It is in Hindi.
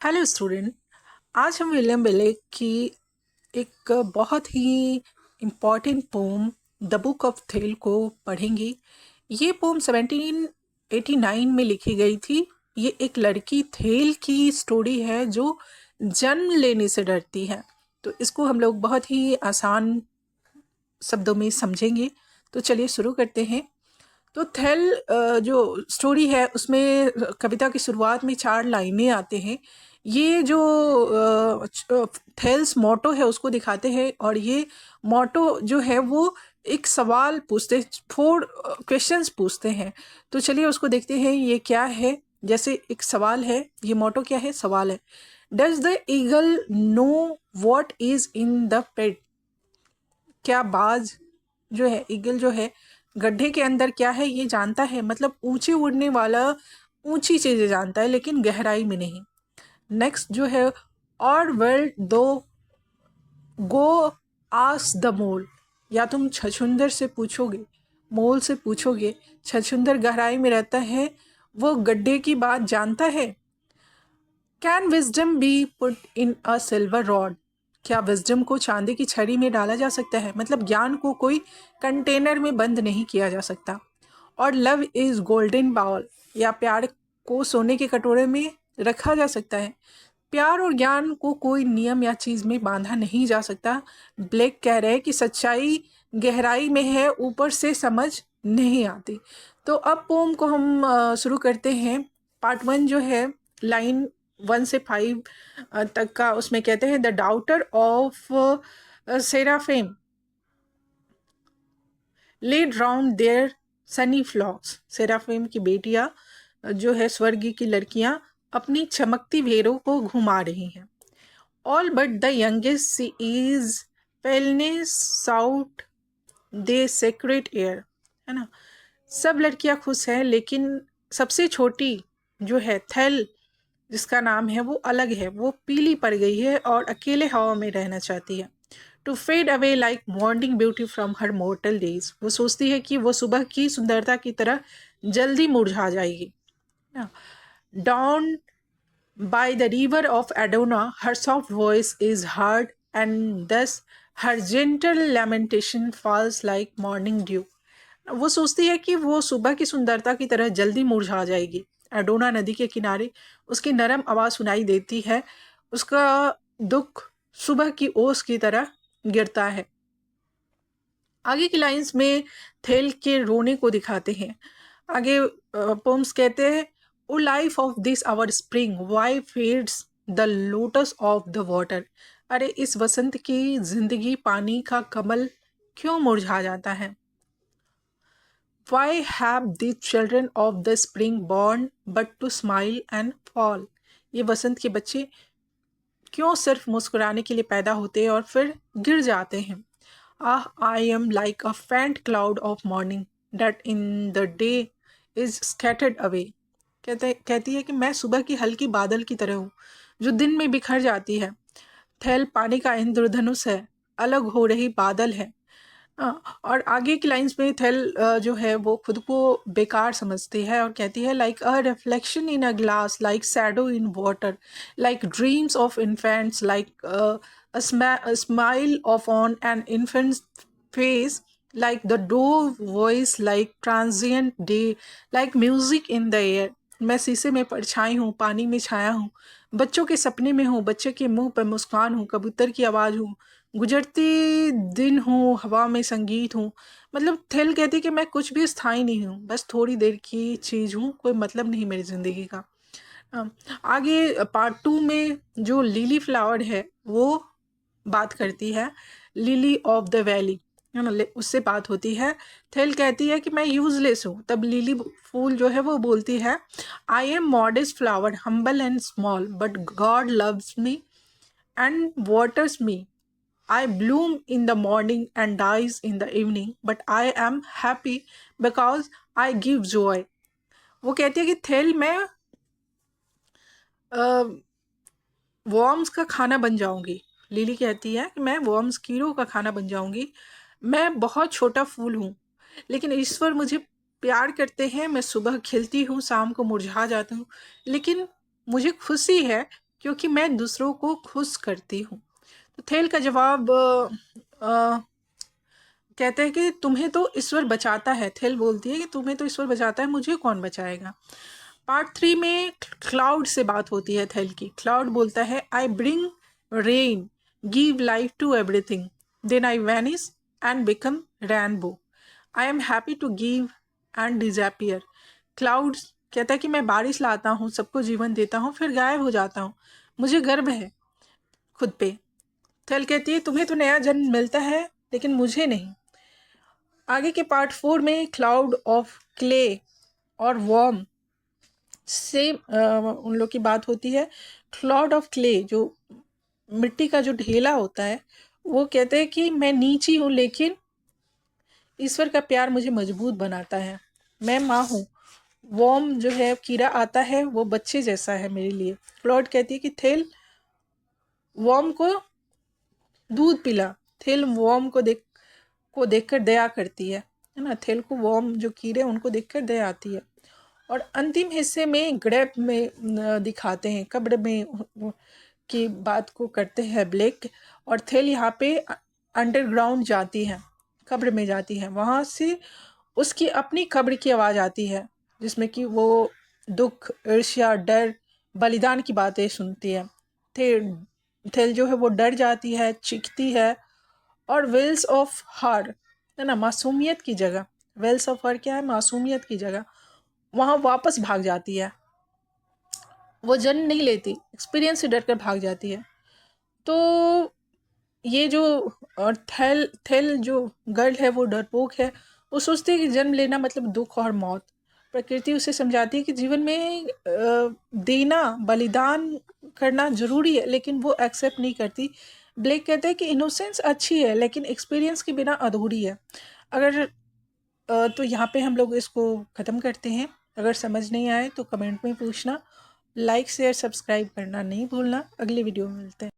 Hello student. आज हम विलियम ब्लेक की एक बहुत ही important poem the book of Thel को पढ़ेंगे। ये पोम 1789 में लिखी गई थी। ये एक लड़की थेल की स्टोरी है जो जन्म लेने से डरती है। तो इसको हम लोग बहुत ही आसान शब्दों में समझेंगे। तो चलिए शुरू करते हैं। तो थेल जो स्टोरी है उसमें कविता की शुरुआत में 4 लाइनें आते हैं। ये जो थेल्स मोटो है उसको दिखाते हैं, और ये मोटो जो है वो एक सवाल पूछते, 4 क्वेश्चंस पूछते हैं। तो चलिए उसको देखते हैं ये क्या है। जैसे एक सवाल है, ये मोटो क्या है, सवाल है। Does the eagle know what is in the pit? क्या बाज जो है, ईगल जो है, गड्ढे के अंदर क्या है ये जानता है? मतलब ऊंचे उड़ने वाला ऊंची चीजें जानता है लेकिन गहराई में नहीं। नेक्स्ट जो है, और वर्ल्ड दो गो आस द मोल, या तुम छछुंदर से पूछोगे, मोल से पूछोगे। छछुंदर गहराई में रहता है, वो गड्ढे की बात जानता है। Can wisdom B put in a silver rod? क्या विजडम को चांदी की छड़ी में डाला जा सकता है? मतलब ज्ञान को कोई कंटेनर में बंद नहीं किया जा सकता। और लव इज गोल्डन बाउल, या प्यार को सोने के कटोरे में रखा जा सकता है? प्यार और ज्ञान को कोई नियम या चीज में बांधा नहीं जा सकता। ब्लेक कह रहे हैं कि सच्चाई गहराई में है, ऊपर से समझ नहीं आती। तो अब पोम को हम शुरू करते हैं। पार्ट 1 जो है, लाइन 1 से 5 तक का, उसमें कहते हैं the daughter of Seraphim led round their sunny flocks. Seraphim की बेटियां जो है, स्वर्ग की लड़कियां, अपनी चमकती भेड़ों को घुमा रही हैं। All but the youngest see is wellness sought they secret air, है ना। सब लड़कियां खुश हैं लेकिन सबसे छोटी जो है, थेल जिसका नाम है, वो अलग है। वो पीली पड़ गई है और अकेले हवा में रहना चाहती है। To fade away like morning beauty from her mortal days, वो सोचती है कि वो सुबह की सुंदरता की तरह जल्दी मुरझा जाएगी। Down by the river of Adona, her soft voice is heard, and thus her gentle lamentation falls like morning dew. वो सोचती है कि वो सुबह की सुंदरता की तरह जल्दी मुरझा जाएगी। एडोना नदी के किनारे उसकी नरम आवाज सुनाई देती है। उसका दुख सुबह की ओस की तरह गिरता है। आगे की लाइंस में थेल के रोने को दिखाते हैं। आगे पोम्स कहते हैं, O life of this our spring why fades the lotus of the water. अरे इस वसंत की जिंदगी पानी का कमल क्यों मुरझा जाता है? Why have the children of the spring born but to smile and fall. ये वसंत के बच्चे क्यों सिर्फ मुस्कुराने के लिए पैदा होते हैं और फिर गिर जाते हैं? Ah, I am like a faint cloud of morning that in the day is scattered away. कहती है कि मैं सुबह की हल्की बादल की तरह हूँ जो दिन में बिखर जाती है। थैल पानी का इंद्रधनुष है, अलग हो रही बादल है। और आगे की लाइंस में थेल जो है वो खुद को बेकार समझती है और कहती है, like a reflection in a glass, like shadow in water, like dreams of infants, like a smile of on an infant's face, like the dove voice, like transient day, like music in the air. मैं शीशे में परछाई हूँ, पानी में छाया हूँ, बच्चों के सपने में हूँ, बच्चे के मुंह पर मुस्कान हूँ, कबूतर की आवाज़ हूँ, गुजरती दिन हूँ, हवा में संगीत हूँ। मतलब थेल कहती कि मैं कुछ भी स्थायी नहीं हूँ, बस थोड़ी देर की चीज़ हूँ, कोई मतलब नहीं मेरी ज़िंदगी का। आगे पार्ट 2 में जो लिली फ्लावर है वो बात करती है, लिली ऑफ द वैली, है ना, उससे बात होती है। थेल कहती है कि मैं यूजलेस हूँ। तब लिली फूल जो है वो बोलती है, I am modest flower, humble and small, but God loves me and waters me. I bloom in the morning and dies in the evening, but I am happy because I give joy. वो कहती है कि थेल मैं वॉर्म्स का खाना बन जाऊंगी। लिली कहती है कि मैं वॉर्म्स, कीड़ों का खाना बन जाऊंगी। मैं बहुत छोटा फूल हूँ लेकिन ईश्वर मुझे प्यार करते हैं। मैं सुबह खिलती हूँ, शाम को मुरझा जाती हूँ, लेकिन मुझे खुशी है क्योंकि मैं दूसरों को खुश करती हूँ। तो थेल का जवाब कहते हैं कि तुम्हें तो ईश्वर बचाता है। थेल बोलती है कि तुम्हें तो ईश्वर बचाता है, मुझे कौन बचाएगा। पार्ट 3 में क्लाउड से बात होती है थेल की। क्लाउड बोलता है I bring rain, give life to everything, then I vanish and become rainbow, I am happy to give and disappear. Cloud कहता है कि मैं बारिश लाता हूँ, सबको जीवन देता हूँ, फिर गायब हो जाता हूँ, मुझे गर्व है खुद पे। थेल कहती है तुम्हें तो नया जन्म मिलता है लेकिन मुझे नहीं। आगे के पार्ट 4 में क्लाउड ऑफ क्ले और वॉर्म से उन लोग की बात होती है। क्लाउड ऑफ क्ले जो मिट्टी का जो ढेला होता है, वो कहते हैं कि मैं नीची हूँ लेकिन ईश्वर का प्यार मुझे मजबूत बनाता है, मैं माँ हूँ। वॉर्म जो है कीड़ा आता है, वो बच्चे जैसा है मेरे लिए। क्लाउड कहती है कि थेल वॉर्म को दूध पिला। थेल वॉर्म को देखकर दया करती है ना। थेल को वॉर्म जो कीड़े उनको देखकर दया आती है। और अंतिम हिस्से में ग्रेप में दिखाते हैं, कब्र में की बात को करते हैं ब्लेक। और थेल यहाँ पे अंडरग्राउंड जाती है, कब्र में जाती है। वहाँ से उसकी अपनी कब्र की आवाज़ आती है, जिसमें कि वो दुख, ईर्ष्या, डर, बलिदान की बातें सुनती है। थेल जो है वो डर जाती है, चीखती है, और वेल्स ऑफ हर है ना, मासूमियत की जगह। वेल्स ऑफ हर क्या है? मासूमियत की जगह। वहाँ वापस भाग जाती है, वो जन्म नहीं लेती, एक्सपीरियंस से डर कर भाग जाती है। तो ये जो और थेल जो गर्ल है वो डरपोक है। वो सोचती है कि जन्म लेना मतलब दुख और मौत। प्रकृति उसे समझाती है कि जीवन में देना, बलिदान करना जरूरी है, लेकिन वो एक्सेप्ट नहीं करती। ब्लेक कहते हैं कि इनोसेंस अच्छी है लेकिन एक्सपीरियंस के बिना अधूरी है। अगर तो यहाँ पे हम लोग इसको ख़त्म करते हैं। अगर समझ नहीं आए तो कमेंट में पूछना। लाइक शेयर सब्सक्राइब करना नहीं भूलना। अगले वीडियो में मिलते हैं।